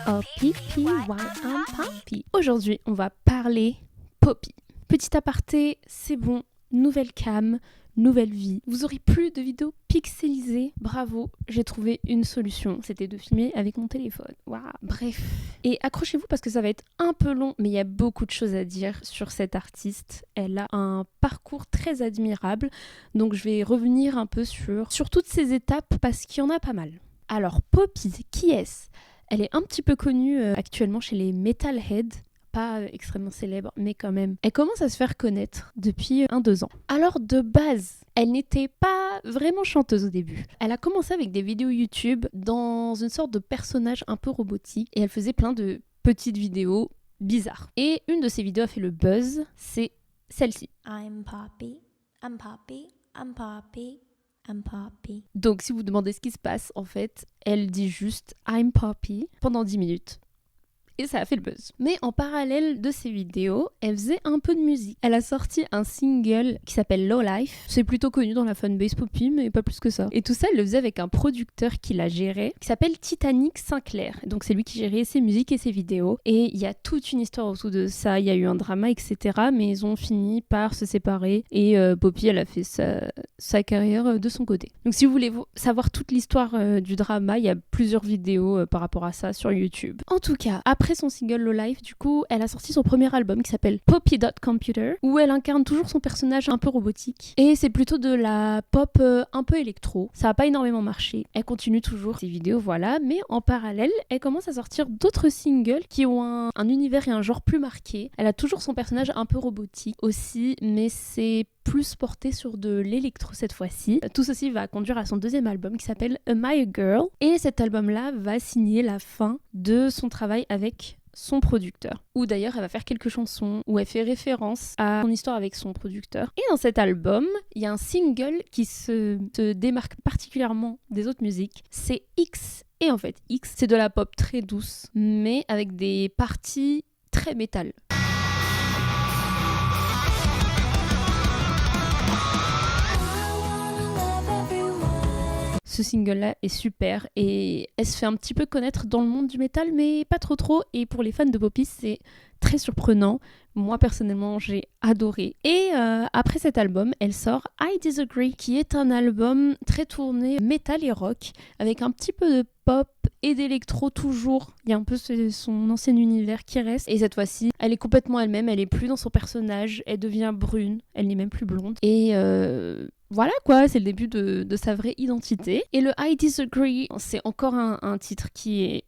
Oh pipi, why I'm Poppy. Aujourd'hui, on va parler Poppy. Petit aparté, c'est bon, nouvelle cam, nouvelle vie. Vous aurez plus de vidéos pixelisées. Bravo, j'ai trouvé une solution. C'était de filmer avec mon téléphone. Waouh. Bref. Et accrochez-vous parce que ça va être un peu long, mais il y a beaucoup de choses à dire sur cette artiste. Elle a un parcours très admirable. Donc je vais revenir un peu sur toutes ces étapes parce qu'il y en a pas mal. Alors Poppy, qui est-ce ? Elle est un petit peu connue actuellement chez les metalheads, pas extrêmement célèbre, mais quand même. Elle commence à se faire connaître depuis 1-2 ans. Alors de base, elle n'était pas vraiment chanteuse au début. Elle a commencé avec des vidéos YouTube dans une sorte de personnage un peu robotique et elle faisait plein de petites vidéos bizarres. Et une de ces vidéos a fait le buzz, c'est celle-ci. I'm Poppy, I'm Poppy, I'm Poppy. I'm Poppy. Donc si vous demandez ce qui se passe, en fait, elle dit juste I'm Poppy pendant 10 minutes. Et ça a fait le buzz. Mais en parallèle de ces vidéos, elle faisait un peu de musique. Elle a sorti un single qui s'appelle Low Life. C'est plutôt connu dans la fanbase Poppy, mais pas plus que ça. Et tout ça, elle le faisait avec un producteur qui la gérait, qui s'appelle Titanic Sinclair. Donc c'est lui qui gérait ses musiques et ses vidéos. Et il y a toute une histoire autour de ça. Il y a eu un drama, etc. Mais ils ont fini par se séparer. Et Poppy, elle a fait sa carrière de son côté. Donc si vous voulez savoir toute l'histoire du drama, il y a plusieurs vidéos par rapport à ça sur YouTube. En tout cas, après son single Low Life, du coup, elle a sorti son premier album qui s'appelle Poppy.Computer, où elle incarne toujours son personnage un peu robotique. Et c'est plutôt de la pop un peu électro. Ça n'a pas énormément marché. Elle continue toujours ses vidéos, voilà. Mais en parallèle, elle commence à sortir d'autres singles qui ont un univers et un genre plus marqué. Elle a toujours son personnage un peu robotique aussi, mais c'est plus porté sur de l'électro cette fois-ci. Tout ceci va conduire à son deuxième album qui s'appelle Am I a Girl ? Et cet album-là va signer la fin de son travail avec son producteur. Où d'ailleurs elle va faire quelques chansons où elle fait référence à son histoire avec son producteur. Et dans cet album, il y a un single qui se démarque particulièrement des autres musiques. C'est X. Et en fait, X, c'est de la pop très douce, mais avec des parties très métal. Ce single-là est super et elle se fait un petit peu connaître dans le monde du métal, mais pas trop. Et pour les fans de Poppy, c'est très surprenant. Moi, personnellement, j'ai adoré. Et après cet album, elle sort I Disagree, qui est un album très tourné métal et rock, avec un petit peu de pop et d'électro toujours. Il y a un peu son ancien univers qui reste. Et cette fois-ci, elle est complètement elle-même. Elle est plus dans son personnage. Elle devient brune. Elle n'est même plus blonde. Et voilà quoi, c'est le début de sa vraie identité. Et le I Disagree, c'est encore un titre qui est